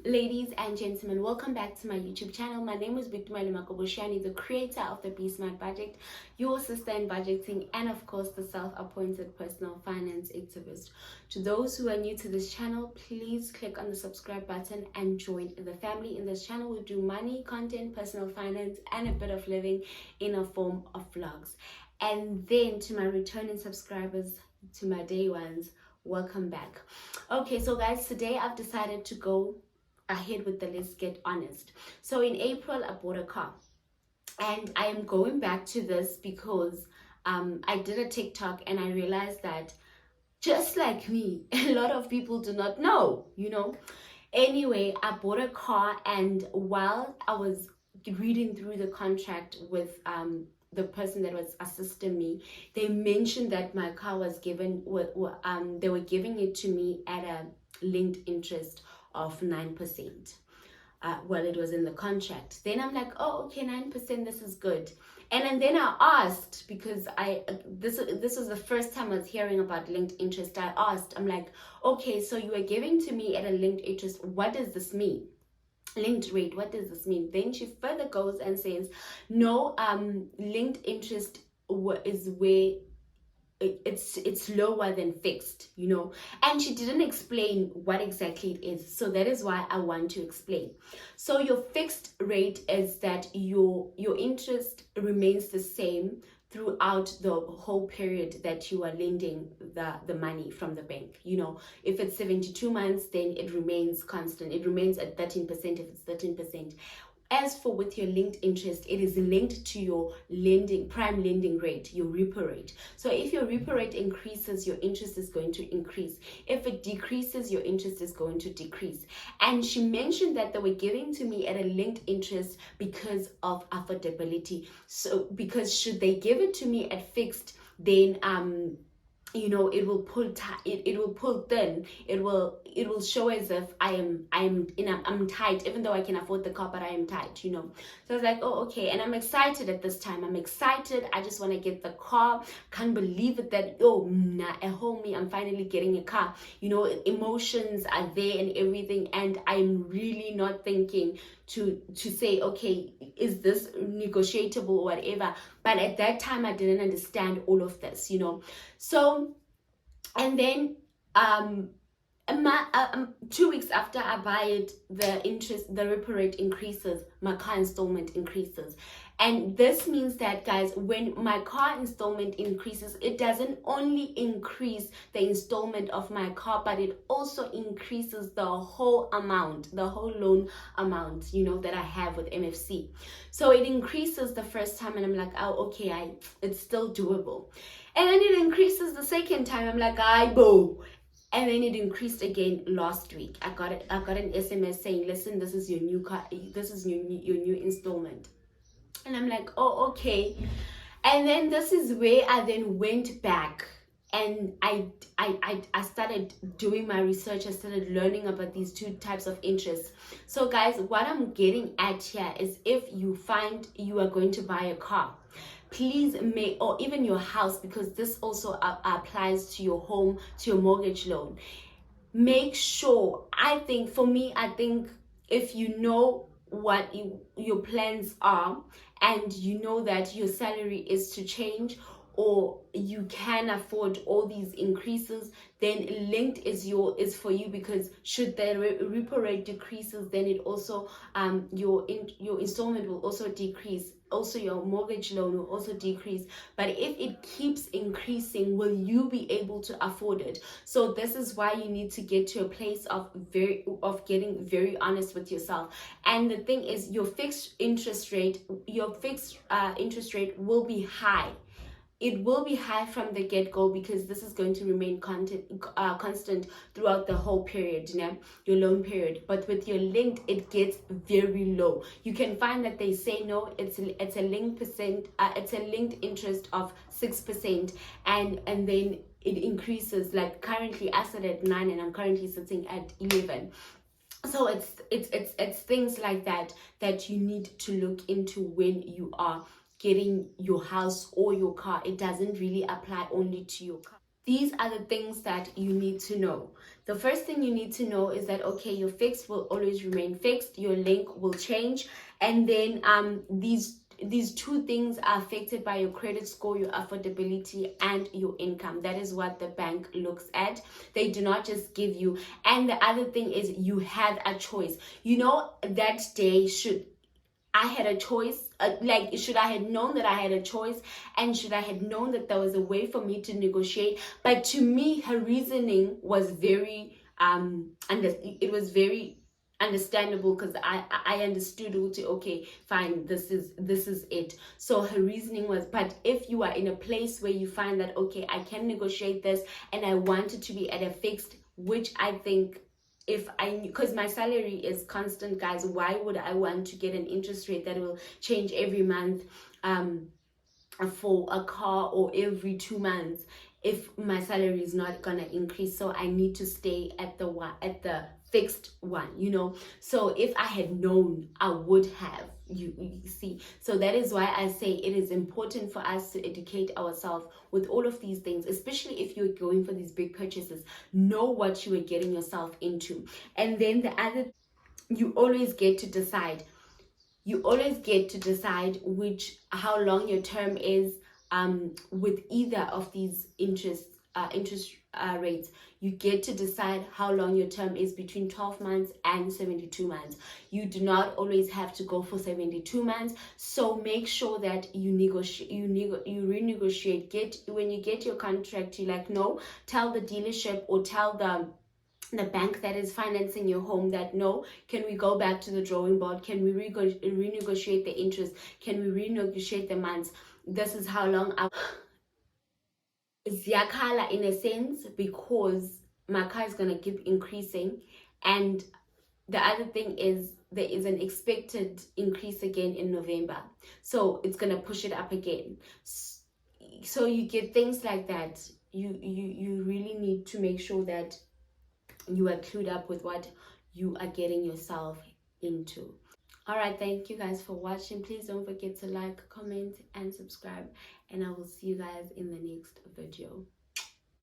Ladies and gentlemen, welcome back to my YouTube channel. My name is Bitumali Makoboshani, the creator of the Be Smart Budget, your sister in budgeting, and of course the self-appointed personal finance activist. To those who are new to this channel, please click on the subscribe button and join the family. In this channel, we do money, content, personal finance, and a bit of living in a form of vlogs. And then to my returning subscribers, to my day ones, welcome back. Okay, so guys, today I've decided to go ahead with the let's get honest. So in April I bought a car, and I am going back to this because I did a TikTok and I realized that just like me, a lot of people do not know, Anyway, I bought a car, and while I was reading through the contract with the person that was assisting me, they mentioned that my car was they were giving it to me at a linked interest of 9%. Well, it was in the contract. Then I'm like, oh, okay, 9%, this is good. And then I asked, because this was the first time I was hearing about linked interest. I'm like, okay, so you are giving to me at a linked interest. What does this mean? Linked rate, what does this mean? Then she further goes and says, no, linked interest is where it's lower than fixed, and she didn't explain what exactly it is. So that is why I want to explain. So your fixed rate is that your interest remains the same throughout the whole period that you are lending the money from the bank. If it's 72 months, then it remains constant. It remains at 13% if it's 13%. As for with your linked interest, it is linked to your prime lending rate, your repo rate. So if your repo rate increases, your interest is going to increase. If it decreases, your interest is going to decrease. And she mentioned that they were giving to me at a linked interest because of affordability. So because should they give it to me at fixed, then it will pull it will pull thin. It will show as if I'm tight, even though I can afford the car, but I am tight. So I was like, oh, okay. And I'm excited at this time. I'm excited. I just want to get the car. Can't believe it that homie, I'm finally getting a car. Emotions are there and everything, and I'm really not thinking to say, okay, is this negotiable or whatever. But at that time I didn't understand all of this. So, and then 2 weeks after I buy it, the repo rate increases, my car installment increases. And this means that, guys, when my car installment increases, it doesn't only increase the installment of my car, but it also increases the whole amount, the whole loan amount, that I have with MFC. So it increases the first time, and I'm like, oh, okay, it's still doable. And then it increases the second time. I'm like, boo. And then it increased again last week. I got an SMS saying, listen, this is your new car, this is your new installment. And I'm like, oh, okay. And then this is where I then went back and I started doing my research. I started learning about these two types of interests. So guys, what I'm getting at here is, if you find you are going to buy a car, please or even your house, because this also applies to your home, to your mortgage loan, make sure, I think if you know what your plans are, and you know that your salary is to change, or you can afford all these increases, then linked is for you, because should the repo rate decreases, then it also your installment will also decrease. Also, your mortgage loan will also decrease. But if it keeps increasing, will you be able to afford it? So this is why you need to get to a place of getting very honest with yourself. And the thing is, your fixed interest rate will be high. It will be high from the get-go, because this is going to remain constant throughout the whole period, your loan period. But with your linked, it gets very low. You can find that they say, no, it's a linked interest of 6%, and then it increases. Like currently I sit at 9, and I'm currently sitting at 11. So it's things like that you need to look into when you are getting your house or your car. It doesn't really apply only to your car. these are the things that you need to know. The first thing you need to know is that, okay, your fixed will always remain fixed, your link will change, and then these two things are affected by your credit score, your affordability, and your income. That is what the bank looks at. They do not just give you. And the other thing is, you have a choice. You know, that day, should I had a choice, should I had known that I had a choice, and should I had known that there was a way for me to negotiate. But to me, her reasoning was very it was very understandable, because I understood, okay, fine, this is it. So her reasoning was, but if you are in a place where you find that, okay, I can negotiate this, and I want it to be at a fixed, which I think, because my salary is constant, guys, why would I want to get an interest rate that will change every month for a car, or every 2 months, if my salary is not gonna increase? So I need to stay at the fixed one, you know. So if I had known, I would have, you see. So that is why I say it is important for us to educate ourselves with all of these things, especially if you're going for these big purchases. Know what you are getting yourself into. And then the other, you always get to decide how long your term is with either of these interest rates. You get to decide how long your term is, between 12 months and 72 months. You do not always have to go for 72 months. So make sure that you renegotiate. When you get your contract, you tell the dealership, or tell the bank that is financing your home that, no, can we go back to the drawing board? Can we renegotiate the interest? Can we renegotiate the months? This is how long Ziakala, in a sense, because my car is going to keep increasing. And the other thing is, there is an expected increase again in November, so it's going to push it up again. So you get things like that. You really need to make sure that you are clued up with what you are getting yourself into. All right, thank you guys for watching. Please don't forget to like, comment, and subscribe, and I will see you guys in the next video.